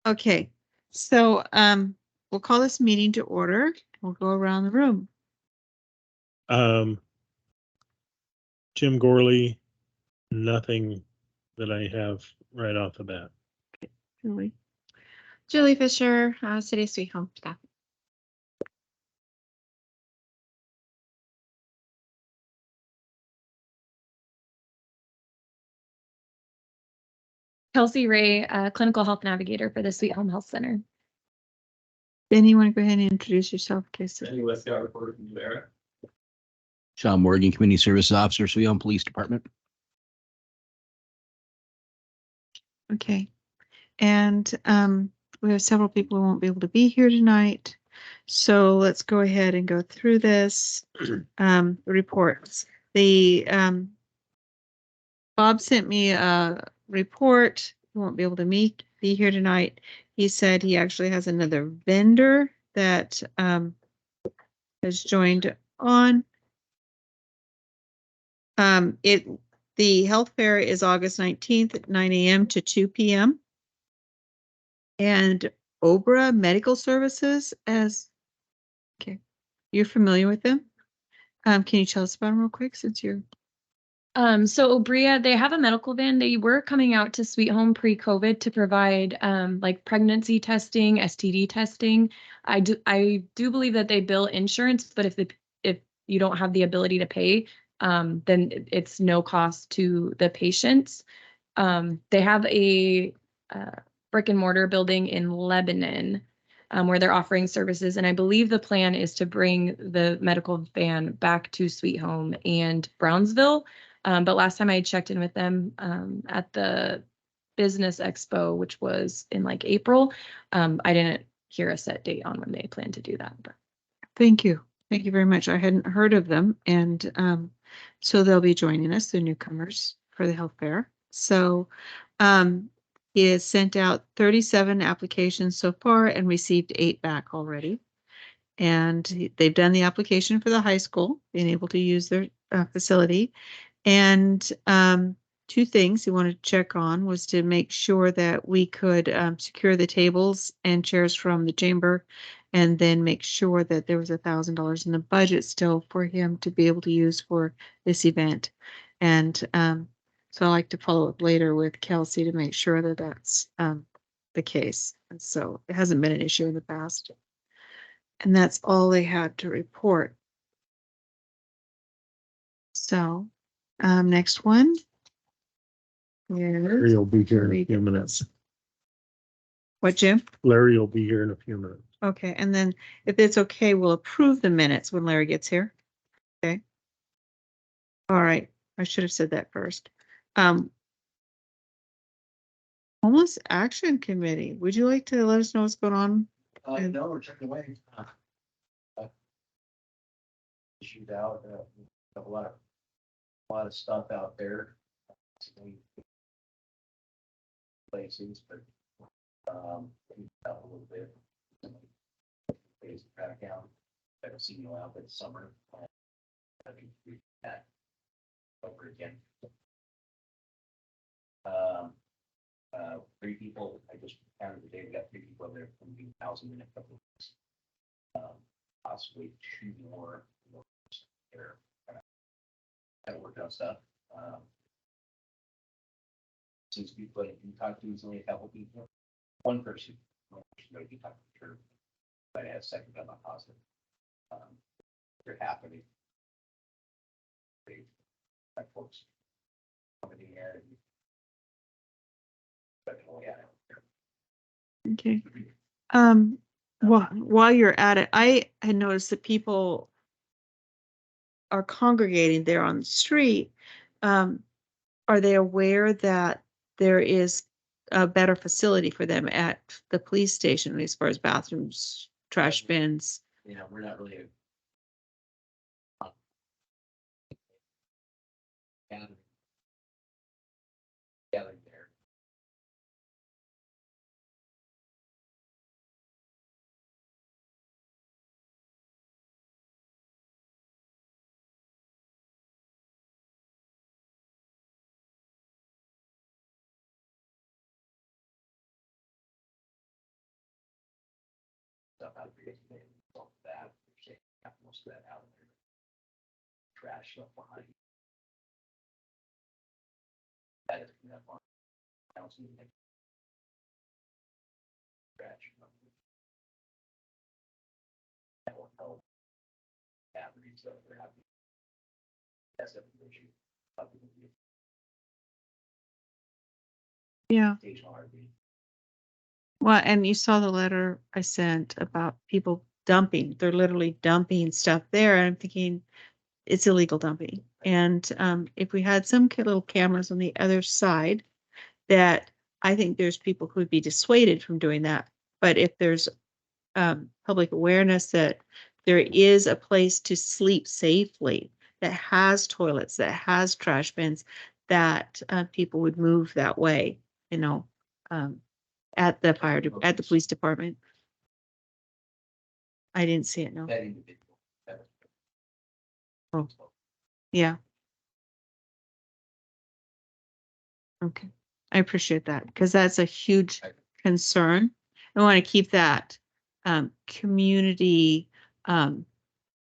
Okay, so we'll call this meeting to order. We'll go around the room. Jim Gorley, nothing that I have right off the bat. Julie. Julie Fisher, City Sweet Home staff. Kelsey Ray, clinical health navigator for the Sweet Home Health Center. Ben, you want to go ahead and introduce yourself, Casey? Sean Morgan, Community Services Officer, Sweet Home Police Department. Okay, and we have several people who won't be able to be here tonight. So let's go ahead and go through this. Reports. Bob sent me a report. He won't be able to be here tonight. He said he actually has another vendor that has joined on. The health fair is August 19th at 9 a.m. to 2 p.m. And Obra Medical Services okay, you're familiar with them? Can you tell us about them real quick since you're... So Obria, they have a medical van. They were coming out to Sweet Home pre-COVID to provide like pregnancy testing, STD testing. I do believe that they bill insurance, but if you don't have the ability to pay, then it's no cost to the patients. They have a brick and mortar building in Lebanon where they're offering services. And I believe the plan is to bring the medical van back to Sweet Home and Brownsville. But last time I checked in with them at the business expo, which was in like April, I didn't hear a set date on when they plan to do that. But. Thank you. Thank you very much. I hadn't heard of them. And so they'll be joining us, the newcomers for the health fair. So he has sent out 37 applications so far and received 8 back already. And they've done the application for the high school, being able to use their facility. And 2 things he wanted to check on was to make sure that we could secure the tables and chairs from the chamber, and then make sure that there was $1,000 in the budget still for him to be able to use for this event. And so I like to follow up later with Kelsey to make sure that that's the case. And so it hasn't been an issue in the past. And that's all they had to report. So next one. Larry will be here in a few minutes. What, Jim? Larry will be here in a few minutes. Okay, and then if it's okay, we'll approve the minutes when Larry gets here. Okay. All right, I should have said that first. Homeless Action Committee, would you like to let us know what's going on? No, we're checking away. Issued out a lot of stuff out there. Places, but out a little bit. Back down. I've seen you out this summer. That over again. 3 people. I just counted the day. We got 3 people there from the 1,000 in a couple of weeks. Possibly 2 more there. Kind of worked out stuff. Since people that you talked to is only a couple people. 1 person. You talked to her, but I had a second got my positive. They're happening. That folks coming in here. Okay. While you're at it, I had noticed that people are congregating there on the street. Are they aware that there is a better facility for them at the police station as far as bathrooms, trash bins? Yeah, we're not really gathering there. stuff out of here today, all of that, we're taking out most of that out of there. Trash stuff behind. That is that one. Council. Trash. That will help. Batteries that are happy. That's a issue. Yeah. Station RV. Well, and you saw the letter I sent about people dumping. They're literally dumping stuff there. And I'm thinking it's illegal dumping. And if we had some little cameras on the other side, that I think there's people who would be dissuaded from doing that. But if there's public awareness that there is a place to sleep safely, that has toilets, that has trash bins, that people would move that way, you know, at the at the police department. I didn't see it, no. That individual. Oh. Yeah. Okay. I appreciate that because that's a huge concern. I want to keep that community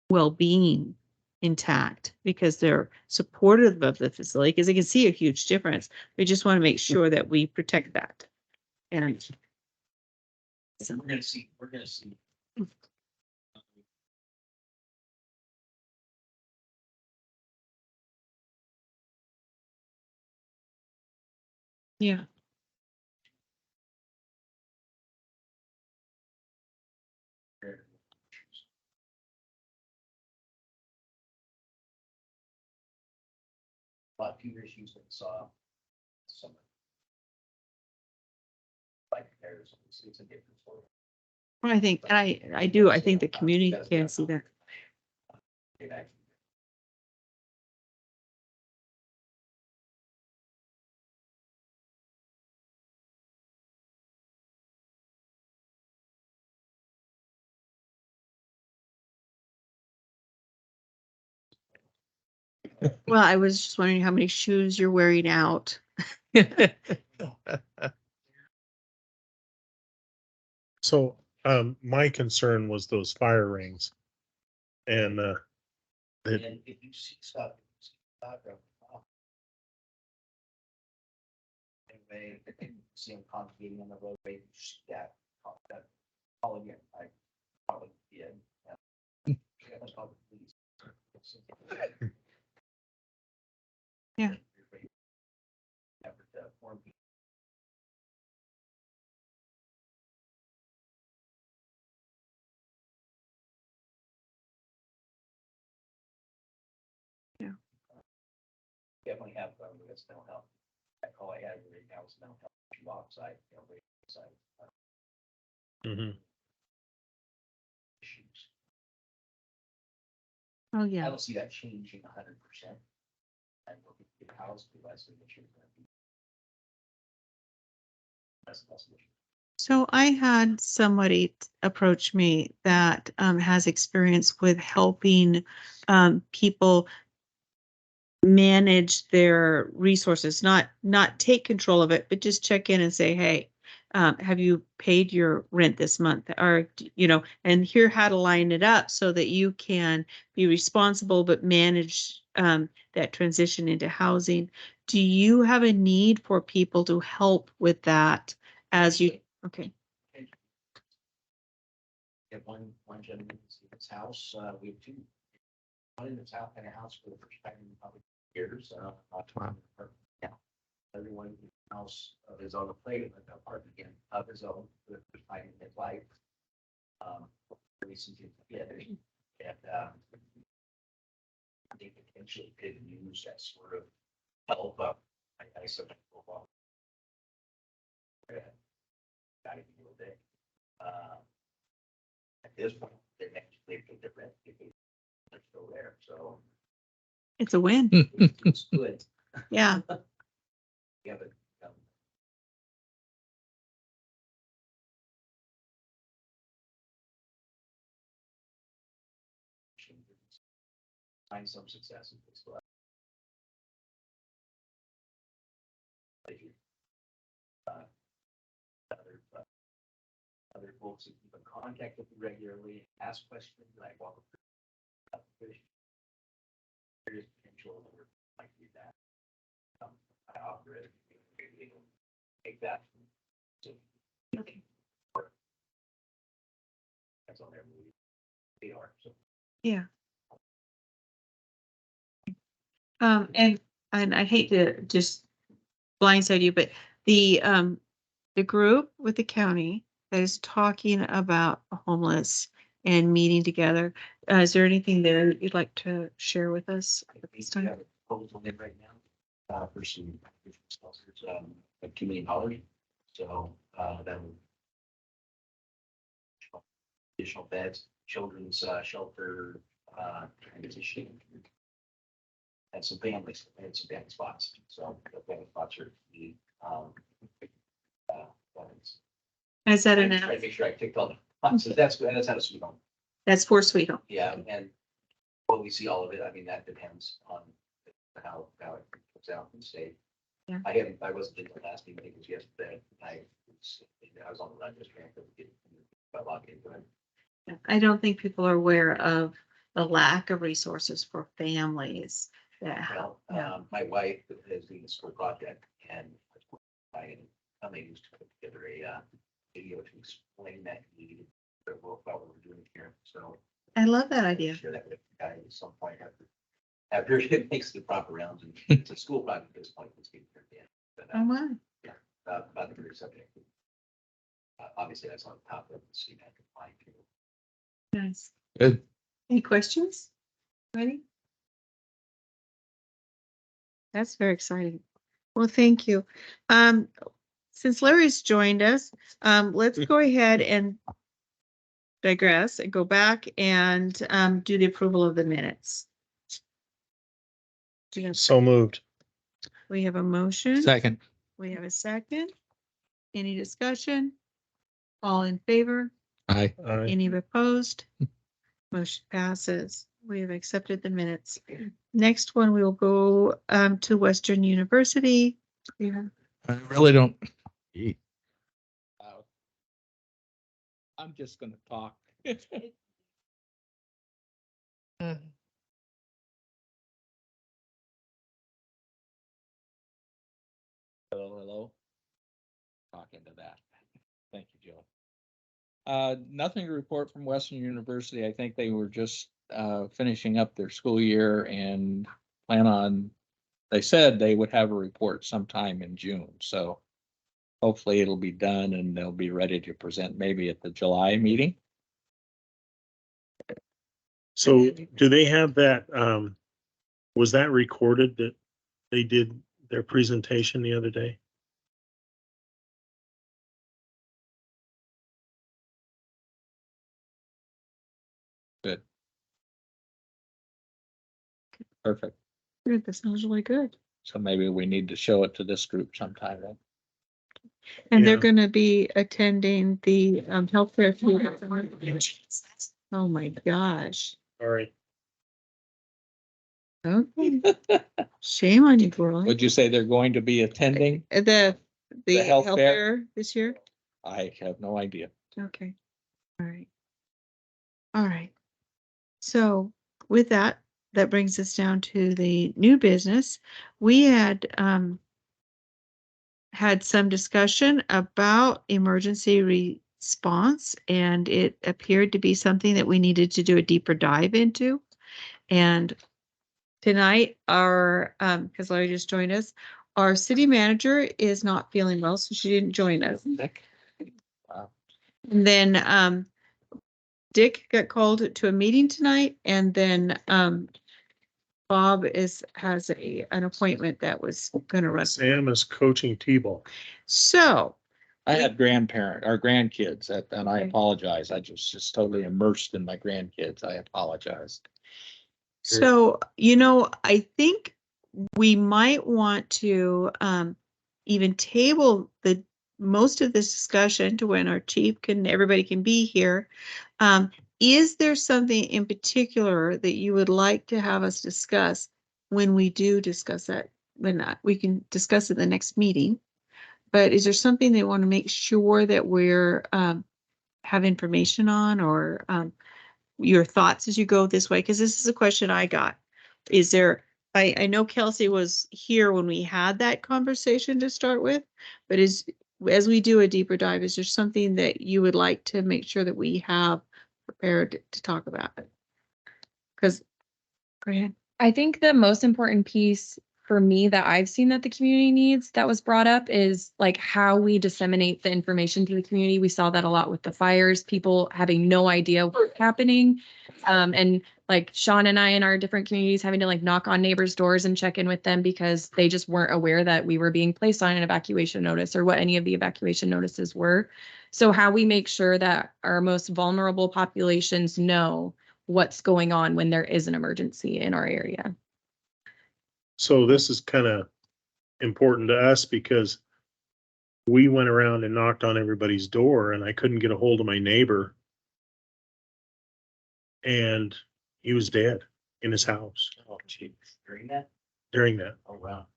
well-being intact because they're supportive of the facility because they can see a huge difference. We just want to make sure that we protect that. And So we're gonna see. yeah. A lot of few issues that saw some. Like there's, it's a different story. Well, I think, and I do, I think the community can see that. It actually- Well, I was just wondering how many shoes you're wearing out. So, my concern was those fire rings. And, it, And if you see stuff. Anyway, if you see them congregating on the roadway, that, all again, I probably did. That's probably please. Yeah. Effort to form people. Yeah. Definitely have, that's mental health. That call I had right now was mental health, outside, side. mhm. Issues. Oh, I yeah. don't see that changing 100%. And we'll get the house, the rest of the issue. That's the issue. So I had somebody approach me that has experience with helping people manage their resources, not take control of it, but just check in and say, hey, have you paid your rent this month? Or, you know, and here how to line it up so that you can be responsible, but manage that transition into housing. Do you have a need for people to help with that as you, okay. We have one gentleman in his house, we have two. One in his house, in a house for the first time in probably years, yeah. Everyone in the house is on the plate of an apartment again of his own for the first time in his life. Recently together, and they potentially could use that sort of help up. I said, well, got to deal with it. At this point, they're actually paid the rent, they're still there, so It's a win. it's good. Yeah. Yeah, but, find some success in this life. Other other folks that keep in contact with you regularly, ask questions, like, well, there's potential that we're like do that. I offer it, maybe take that. Okay. That's on their movie. They are, so. Yeah. And I hate to just blindside you, but the group with the county that is talking about homeless and meeting together, is there anything there you'd like to share with us at this We time? have a proposal in right now, for some, sponsors, like $2 million. So, that would additional beds, children's, shelter, transition. And some families, and some family spots. So the family spots are the, ones. Is that I'm an, trying to make sure I ticked all the boxes. That's good. That's how sweet home. that's for Sweet Home? Yeah, and will we see all of it? I mean, that depends on how it comes out and state. Yeah. I wasn't in the last meeting because yesterday I was on the run just trying to get a lot into it. I don't think people are aware of the lack of resources for families that have. Well, Yeah. my wife is doing a school project and I used to put together a video to explain that need what we're doing here. So I love that I'll idea. share that with you guys at some point after it makes the proper rounds, and it's a school project at this point. It's getting turned in. But, Oh, wow. about the very subject. Obviously, that's on top of the CMAC compliant too. Nice. Good. Any questions? Ready? That's very exciting. Well, thank you. Since Larry's joined us, let's go ahead and digress and go back and do the approval of the minutes. Do you have- So moved. We have a motion. Second. We have a second. Any discussion? All in favor? Aye. Aye. Any opposed? Motion passes. We have accepted the minutes. Next one, we will go to Western University. Yeah. I really don't. I'm just gonna talk. Hello, hello. Talking to that. Thank you, Joe. Nothing to report from Western University. I think they were just finishing up their school year and plan on, they said they would have a report sometime in June, so hopefully it'll be done and they'll be ready to present maybe at the July meeting. So do they have that, was that recorded that they did their presentation the other day? Good. Perfect. Good, that sounds really good. So maybe we need to show it to this group sometime then. And they're Yeah. gonna be attending the healthcare. Food. Oh, my gosh. All right. Okay. Shame on you, girl. Would you say they're going to be attending? The health health fair? fair this year? I have no idea. Okay. All right. All right. So with that, that brings us down to the new business. We had some discussion about emergency response, and it appeared to be something that we needed to do a deeper dive into. And tonight, because Larry just joined us, our city manager is not feeling well, so she didn't join us. And then Dick got called to a meeting tonight, and then Bob has an appointment that was gonna run. Sam is coaching T-ball. So, I had grandkids, and I Okay. apologize. I just totally immersed in my grandkids. I apologize. so, I think we might want to even table most of this discussion to when our chief everybody can be here. Is there something in particular that you would like to have us discuss when we do discuss that? When we can discuss it in the next meeting. But is there something they want to make sure that we're have information on, or your thoughts as you go this way? Because this is a question I got. Is there, I know Kelsey was here when we had that conversation to start with, but as we do a deeper dive, is there something that you would like to make sure that we have prepared to talk about it? Because, go ahead. I think the most important piece for me that I've seen that the community needs that was brought up is like how we disseminate the information to the community. We saw that a lot with the fires, people having no idea what's happening. And like Sean and I in our different communities having to like knock on neighbors' doors and check in with them because they just weren't aware that we were being placed on an evacuation notice or what any of the evacuation notices were. So how we make sure that our most vulnerable populations know what's going on when there is an emergency in our area. So this is kind of important to us because we went around and knocked on everybody's door and I couldn't get a hold of my neighbor. And he was dead in his house Oh, geez, during that? during that. Oh, wow.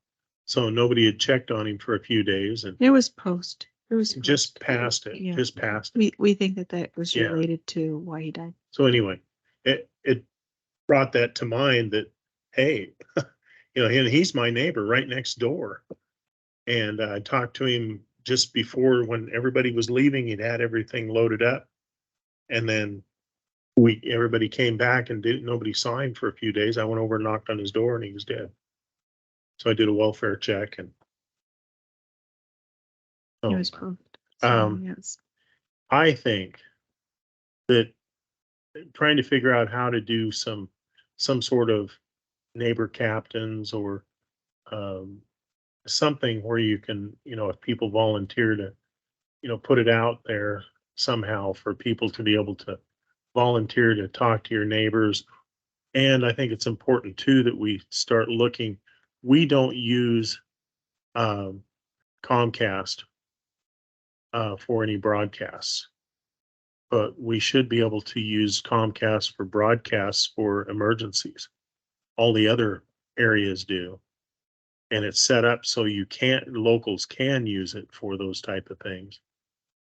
So nobody had checked on him for a few days and It was post. It was just post. passed it, Yeah. just passed it. We think that that was Yeah. related to why he died. So anyway, it brought that to mind that, hey, you know, he's my neighbor right next door. And I talked to him just before when everybody was leaving, he'd had everything loaded up. And then everybody came back and nobody saw him for a few days. I went over and knocked on his door and he was dead. So I did a welfare check and. It Oh, was post. So, yes. I think that trying to figure out how to do some sort of neighbor captains or something where you can, you know, if people volunteer to, you know, put it out there somehow for people to be able to volunteer to talk to your neighbors. And I think it's important too that we start looking. We don't use Comcast for any broadcasts, but we should be able to use Comcast for broadcasts for emergencies. All the other areas do. And it's set up so locals can use it for those type of things.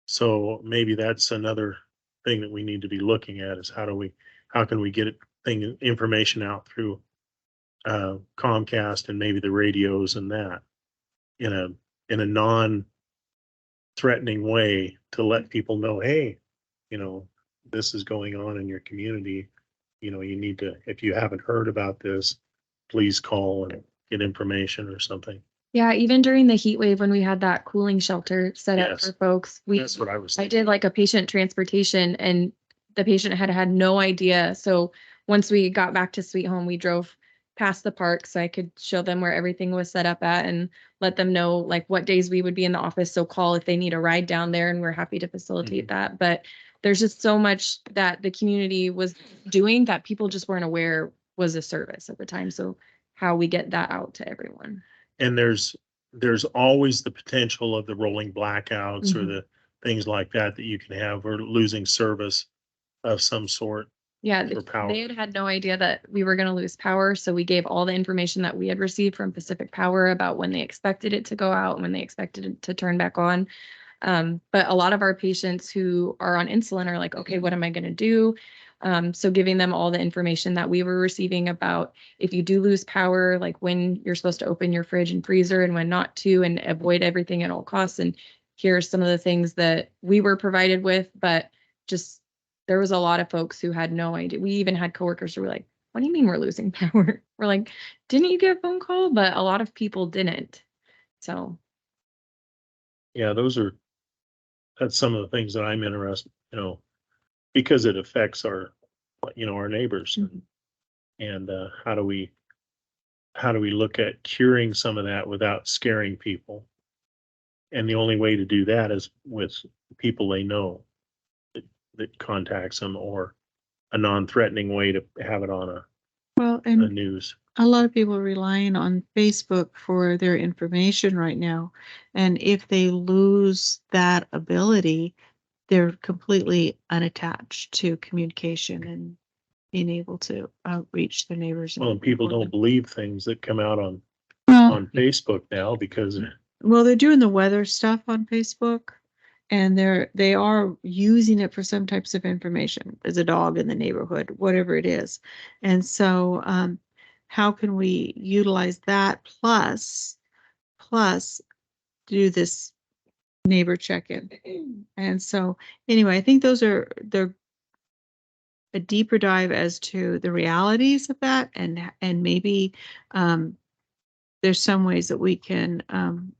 So maybe that's another thing that we need to be looking at is how can we get information out through Comcast and maybe the radios and that in a non-threatening way to let people know, hey, you know, this is going on in your community. You know, you need to, if you haven't heard about this, please call and get information or something. Yeah, even during the heat wave when we had that cooling shelter set up Yes. for folks, That's what I was I thinking. did like a patient transportation and the patient had no idea. So once we got back to Sweet Home, we drove past the park so I could show them where everything was set up at and let them know like what days we would be in the office. So call if they need a ride down there and we're happy to facilitate that. But there's just so much that the community was doing that people just weren't aware was a service at the time. So how we get that out to everyone. And there's always the potential of the rolling blackouts or Mhm. the things like that you can have or losing service of some sort. Yeah, For power. they had no idea that we were going to lose power. So we gave all the information that we had received from Pacific Power about when they expected it to go out and when they expected it to turn back on. But a lot of our patients who are on insulin are like, okay, what am I going to do? So giving them all the information that we were receiving about if you do lose power, like when you're supposed to open your fridge and freezer and when not to, and avoid everything at all costs. And here's some of the things that we were provided with, but just there was a lot of folks who had no idea. We even had coworkers who were like, what do you mean we're losing power? We're like, didn't you get a phone call? But a lot of people didn't. So Yeah, that's some of the things that I'm interested, you know, because it affects our neighbors. Mhm. And how do we look at curing some of that without scaring people? And the only way to do that is with people they know that contacts them or a non-threatening way to have it on Well, a and news. a lot of people are relying on Facebook for their information right now. And if they lose that ability, they're completely unattached to communication and being able to reach their neighbors. Well, and people don't believe things that come out on Well, Facebook now because well, they're doing the weather stuff on Facebook. and they are using it for some types of information. There's a dog in the neighborhood, whatever it is. And so, how can we utilize that plus do this neighbor check-in? And so, anyway, I think they're a deeper dive as to the realities of that, and maybe there's some ways that we can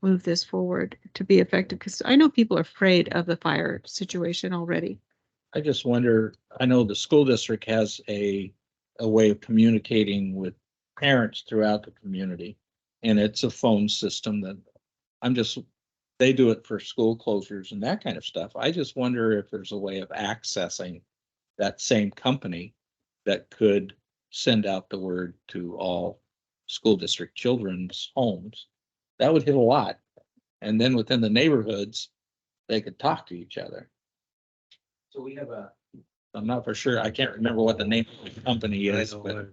move this forward to be effective, because I know people are afraid of the fire situation already. I just wonder, I know the school district has a way of communicating with parents throughout the community. And it's a phone system that they do it for school closures and that kind of stuff. I just wonder if there's a way of accessing that same company that could send out the word to all school district children's homes. That would hit a lot. And then within the neighborhoods, they could talk to each other. So we have I'm not for sure. I can't remember what the name of the company is, but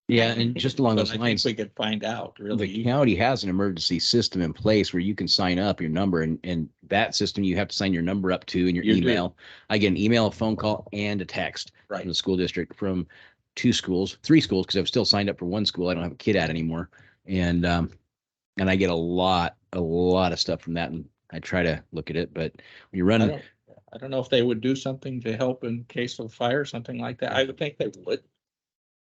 Yeah, and just along but those I think lines, we could find out the really. county has an emergency system in place where you can sign up your number, and that system you have to sign your number up to in your You do. email. I get an email, a phone call, and a text Right. from the school district from 3 schools, because I've still signed up for 1 school. I don't have a kid at anymore. And I get a lot of stuff from that, and I try to look at it, but when you're running, I don't know if they would do something to help in case of fire, something like that. I would think they would,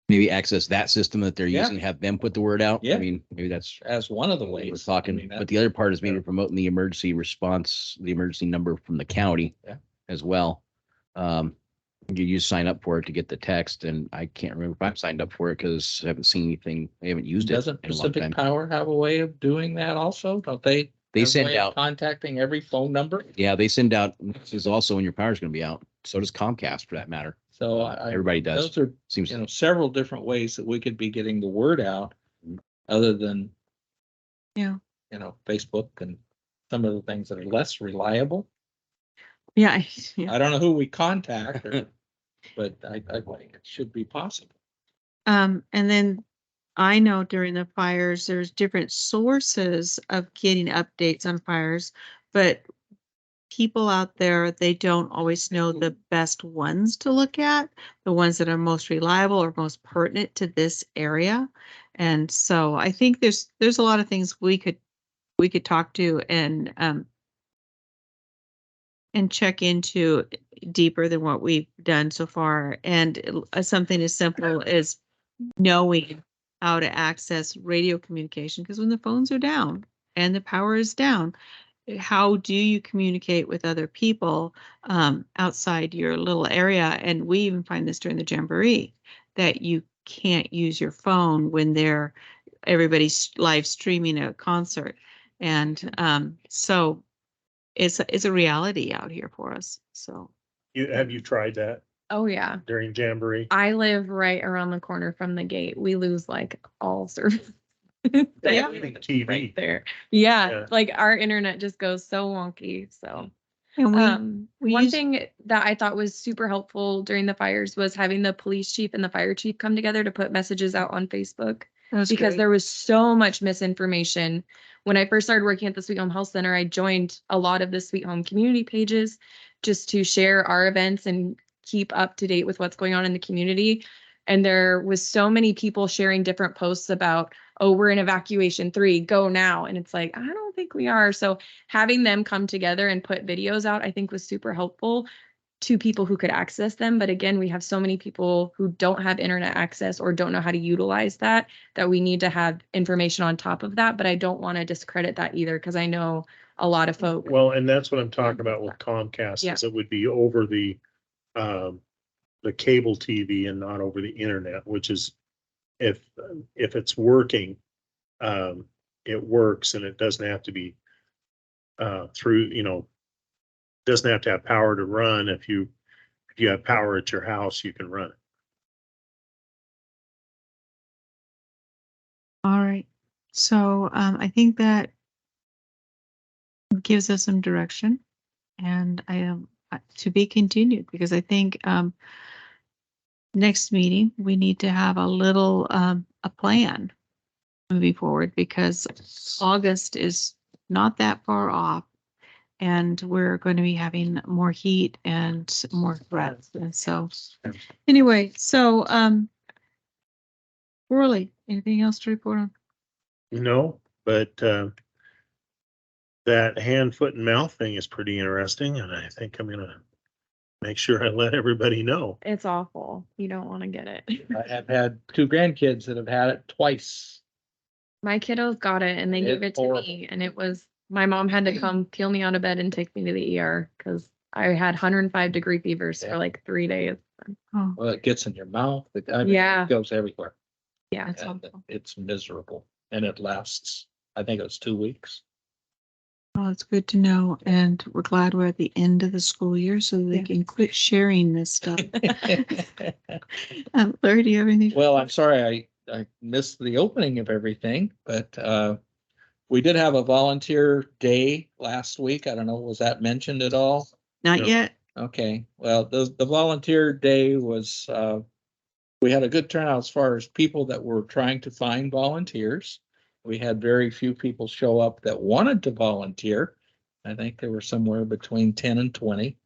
maybe access that system that they're Yeah. using, have them put the word out. Yeah. I mean, maybe that's as one of the what we're ways. talking, I mean, but the other part is maybe Yeah. promoting the emergency response, the emergency number from the county Yeah. as well. You sign up for it to get the text, and I can't remember if I've signed up for it because I haven't seen anything. I haven't used it Doesn't in a long Pacific time. Power have a way of doing that also? Don't they? They have a send way of out, contacting every phone number. yeah, they send out, this is also when your power's going to be out. So does Comcast for that matter. So Everybody does. those are, Seems, several different ways that we could be getting the word out other than, Yeah. Facebook and some of the things that are less reliable. Yeah. I don't know who we contact, but I think it should be possible. And then I know during the fires, there's different sources of getting updates on fires, but people out there, they don't always know the best ones to look at, the ones that are most reliable or most pertinent to this area. And so I think there's a lot of things we could talk to and check into deeper than what we've done so far. And something as simple as knowing how to access radio communication, because when the phones are down and the power is down, how do you communicate with other people outside your little area? And we even find this during the Jamboree, that you can't use your phone when everybody's live streaming a concert. And so it's a reality out here for us. So Have you tried that Oh, yeah. during Jamboree? I live right around the corner from the gate. We lose like all service. Yeah. TV. Right there. Yeah, Yeah. like our internet just goes so wonky. So and we one use- thing that I thought was super helpful during the fires was having the police chief and the fire chief come together to put messages out on Facebook, that was because great. there was so much misinformation. When I first started working at the Sweet Home Health Center, I joined a lot of the Sweet Home community pages just to share our events and keep up to date with what's going on in the community. And there was so many people sharing different posts about, oh, we're in evacuation 3, go now. And it's like, I don't think we are. So having them come together and put videos out, I think was super helpful to people who could access them. But again, we have so many people who don't have internet access or don't know how to utilize that we need to have information on top of that. But I don't want to discredit that either, because I know a lot of folk. Well, and that's what I'm talking about with Comcast, Yeah. is it would be over the cable TV and not over the internet, which is, if it's working, it works, and it doesn't have to be through, doesn't have to have power to run. If you have power at your house, you can run it. All right. So I think that gives us some direction, and I am to be continued, because I think next meeting we need to have a little a plan moving forward, because August is not that far off, and we're going to be having more heat and more threats. And so, anyway, so, Worley, anything else to report on? No, but that hand, foot and mouth thing is pretty interesting. And I think I'm going to make sure I let everybody know. It's awful. You don't want to get it. I have had 2 grandkids that have had it twice. My kiddos got it and they gave it It's to horrible. me, and it was, my mom had to come peel me out of bed and take me to the ER because I had 105-degree fevers Yeah. for like 3 days. Oh, Well, it gets in your mouth. I mean, Yeah. it goes everywhere. Yeah. that's And awful. it's miserable and it lasts, I think it was 2 weeks. Well, it's good to know. And we're glad we're at the end of the school year so they Yeah. can quit sharing this stuff. Larry, do you have anything? Well, I'm sorry, I missed the opening of everything, but we did have a volunteer day last week. I don't know, was that mentioned at all? Not No. yet. Okay, well, the volunteer day was, we had a good turnout as far as people that were trying to find volunteers. We had very few people show up that wanted to volunteer. I think there were somewhere between 10 and 20.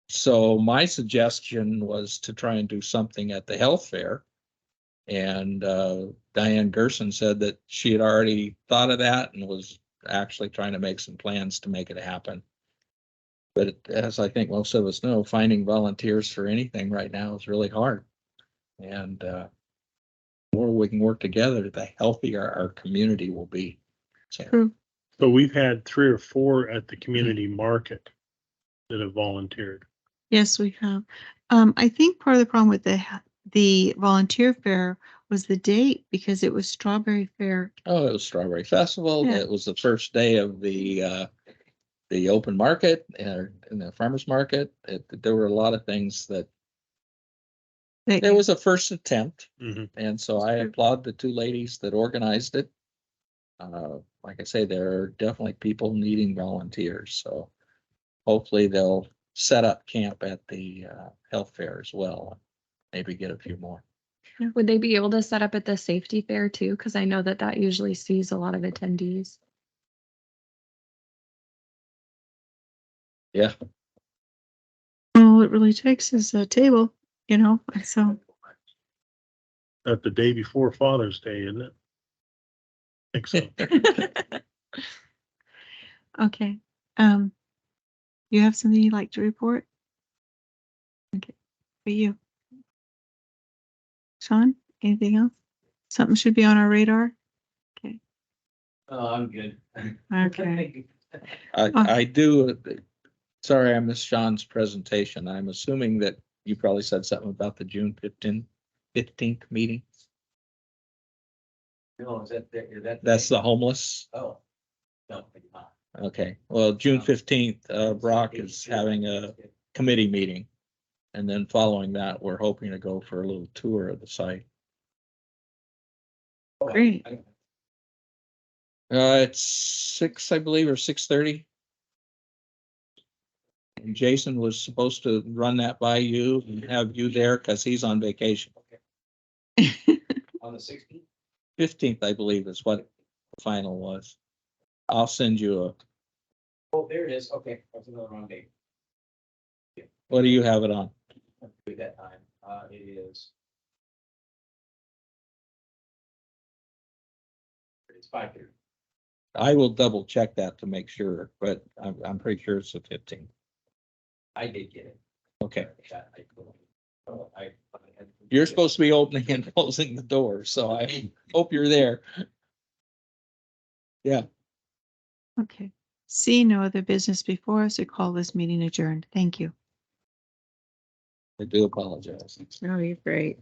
So my suggestion was to try and do something at the health fair. And Diane Gerson said that she had already thought of that and was actually trying to make some plans to make it happen. But as I think most of us know, finding volunteers for anything right now is really hard. And the more we can work together, the healthier our community will be. So, True. So we've had 3 or 4 at the community market that have volunteered. Yes, we have. I think part of the problem with the volunteer fair was the date because it was Strawberry Fair. oh, it was Strawberry Festival. Yeah. It was the first day of the open market and the farmer's market. There were a lot of things that that- it was a first attempt. Mhm. And so I applaud the 2 ladies that organized it. Like I say, there are definitely people needing volunteers, so hopefully they'll set up camp at the health fair as well. Maybe get a few more. Would they be able to set up at the safety fair too? Because I know that that usually sees a lot of attendees. Yeah, All it really takes is a table, you know, and so. At the day before Father's Day, isn't it? I think so. Okay. You have something you'd like to report? Okay, for you. Sean, anything else? Something should be on our radar? Okay. Oh, I'm good. Okay. I do. Sorry, I missed Sean's presentation. I'm assuming that you probably said something about the June 15th meeting. No, is that? That's the homeless. Oh. No, I did not. Okay, well, June 15th, Brock is having a committee meeting. And then following that, we're hoping to go for a little tour of the site. Oh, Great. It's 6, I believe, or 6:30. And Jason was supposed to run that by you and have you there because he's on vacation. On the 16th? 15th, I believe, is what the final was. I'll send you Oh, there it is. Okay, that's another wrong date. what do you have it on? At that time, it is. It's 5:30. I will double check that to make sure, but I'm pretty sure it's the 15th. I did get it. Okay. Oh, You're supposed to be opening and closing the door, so I hope you're there. Yeah. Okay. See no other business before us or call this meeting adjourned. Thank you. I do apologize. Oh, you're great.